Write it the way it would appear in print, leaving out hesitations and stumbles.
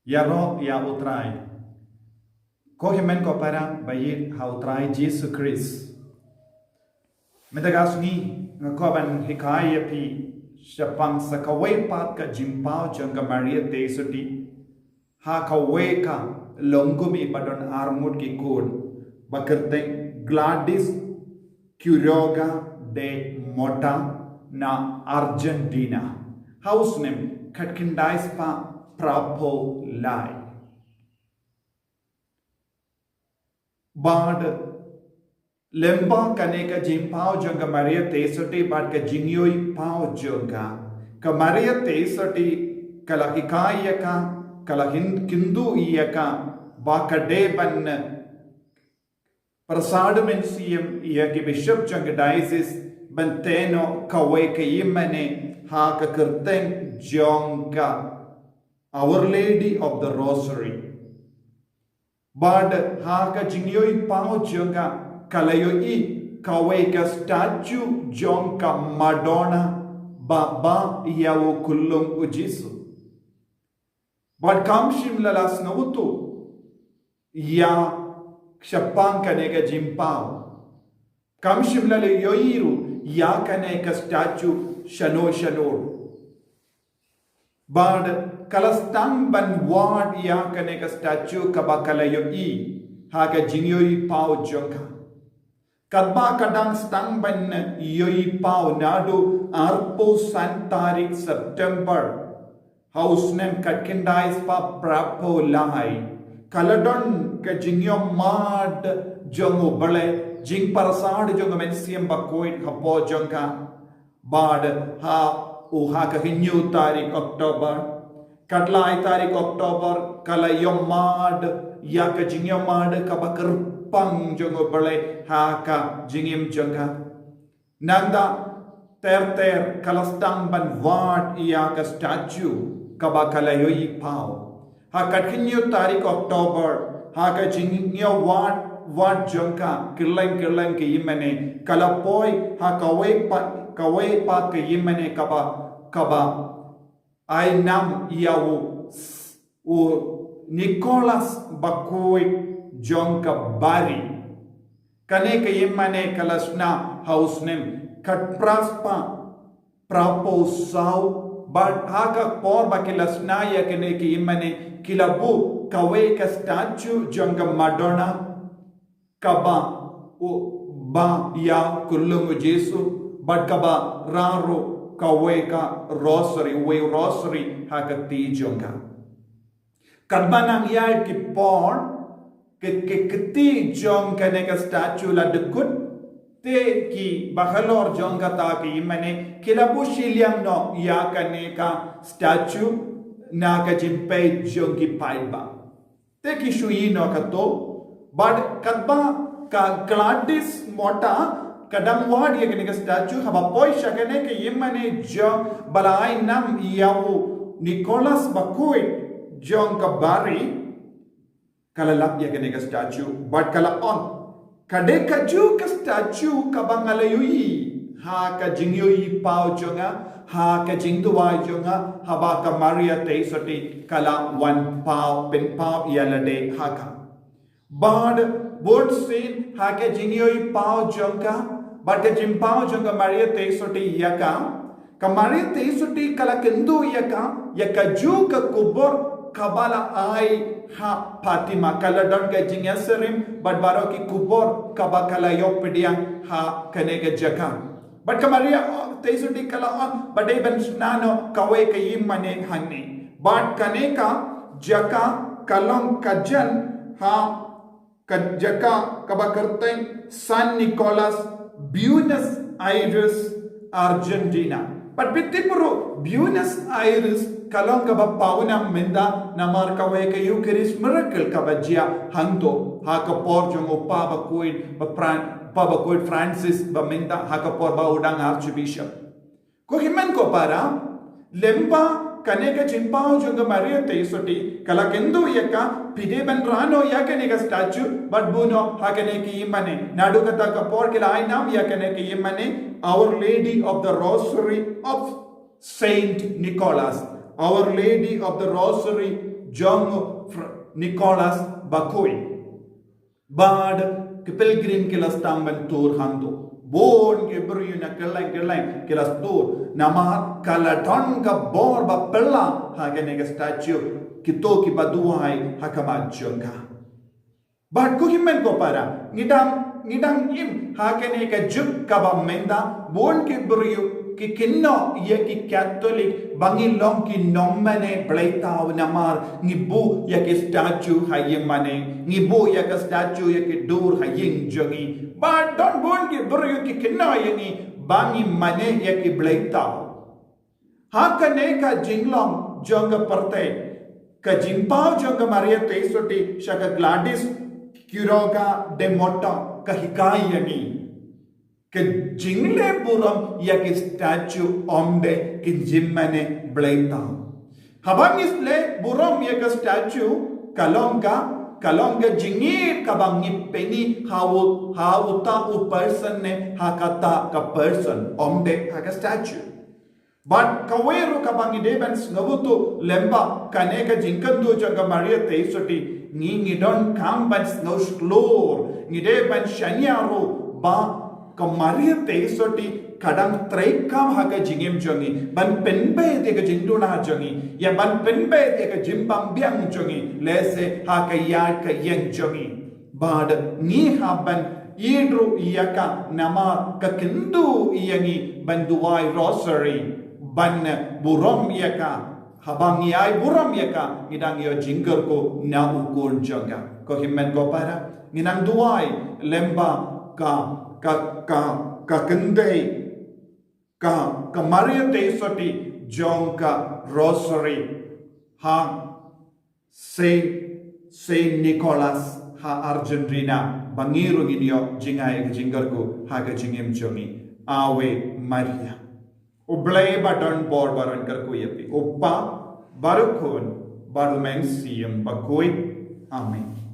Yaro ya utrai. Ko himen ko para bayi ha utrai Jesus Christ. Metagas ni ngakoban hikaya pi syapang sakawai pat ka jimpau jangka Maria Tesuti. Ha kawai ka longgumi padon armut ki kun. Bakerteng Gladys Quiroga de Mota na Argentina. House name Katkindais pa Prapo Lai. Bad Lemba kaneka jimpau jangka Maria Tesuti bad ka jingyoi pau jangka. Ka Maria Tesuti kalahikaya ka kalahindu iya ka bakadeban Prasadamensium iya ki bishop jangka diocese banteno kawai ka imane ha ka kerteng jangka Our Lady of the Rosary. But ha ka jingyoi pao jangka kalayoi kawai ka statue jangka Madonna baba yawo kullum ujisu. But kamshim lalas nautu ya Shapang kaneka jimpao. Kamshim lale yoiru ya kaneka statue shano. But kalastang banwad ya kaneka statue kabakalayo haga jingyoi pao jongka. Kadba kadang stang ban yoi pao nadu arpo santarik September. House name katkindais pa prapo lahai. Kaladon ka jingyo mad jongo bale jing parasad jongo mensiam bakoit hapo jongka. Bad ha uha ka hinyu tarik October. Kadlai tarik October kala yomad ya ka jingyomad ka bakar pang jongo bale ha ka jingim jonga nanda ter kalastang ban wat ya ka statue ka bakala yoi pao ha katkinyo tarik October ha ka jingyo wat jonga kirlang ke yimane kala poi ha kawai pat ke yimane kaba ay nam yawo o Nicholas Bakoi Jonka Bari kane ka yemane kalasna house name katpraspa prapo sau but haka por bakilasna ya kane ka yemane kilabu kawe ka statue Jonka Madonna kaba o ba ya kullum Jesu but kaba raro kawe ka rosary haka ti Jonka Karbanang yai ki por ke ti jong kaneka statue la dekut te ki bahalor jong kata ki mane kilabu shiliang no ya kaneka statue na ka jimpe jong ki paiba te ki shui no kato but kadba ka Gladys Mota kadam wad ya kaneka statue haba poi shakane ke yemane jong balai nam yawo Nicholas Bakoi John Kabari kalalap ya kaneka statue but kala on kadeka ju ka statue kabangalayui ha ka jingyoi pao jonga ha ka jingtuwa jonga haba ka Maria Tesuti kala one pao pen pao yalade haka but board scene ha ka jingyoi pao jonga but ka jimpao jonga Maria Tesuti yaka ka Maria Tesuti kala kendu yaka ju ka kubor kabala ai ha Fatima kala don ka jingaserim but baro ki kubor kabakala yopedia ha kaneka jaka but ka Maria Tesuti kala on but even nano kawe ka yimane hanni but kaneka jaka kalong kajan ha kajaka kabakarteng San Nicolas Buenos Aires Argentina but bitipuro Buenos Aires kalong kaba pauna menda namar kawe ka Eucharist miracle kabajia hanto haka por jong upaba kuid Francis ba menda haka por ba udang archbishop ko himan ko para lemba kaneka chimpao jong Maria Tesuti kala kendo yaka pide ban rano yakaneka statue but buno hakaneka yimane nadu kata ka por kila ai nam yakaneka yimane Our Lady of the Rosary of Saint Nicholas Our Lady of the Rosary jong Nicholas Bakoi. Bad ke pilgrim kilas tamban tur hando. Bon ke beriu na keleng kilas tur. Nama kaladon ka bor ba pella hagane ka statue kito ki baduai hakama jongka. Bad ko himen ko para ngidang im hakane ka juk ka ba menda bon ke beriu ki kinno ye ki Catholic bangi long ki nommane blaitau namar ngibu ya ki statue hayem mane ngibu ya ka statue ya ki dur hayeng jongi but don bon ki beriu ki kinno ye ni bangi mane ya ki blaitau hakane ka jinglong jonga parte ka jimpau jonga Maria Tesoti shaka Gladys Quiroga de Mota ka hikayani ke jingle buram ya ke statue omde ke jimmane blaita habang isle buram ya ke statue kalonga jingir kabangi peni hauta u person ne hakata ka person omde ka statue but kaweru kabangi deban snavutu lemba kaneka jinkandu jaga Maria Tesoti ngi don kam ban snow sklor ngi deban shanyaro ba ka Maria Tesoti kadang traikam haga jingem jongi ban penbe de ka jinduna jongi ya ban penbe de ka jimbam biang jongi lese ha ka ya ka yen jongi bad ni haban idru yaka nama ka kindu iyangi banduai rosary ban buram yaka habang yai buram yaka ngidang yo jingger ko na ukur jonga ko himmen ko para nginang duai lemba ka kendai ka Maria Tesoti jong ka rosary ha Saint Nicholas ha Argentina bangiru nginyo jingai jingar ko ha ka jingem jongi Ave Maria ublay baton bor baron kar ko yapi uppa barukon barumeng siyam bakoi amen.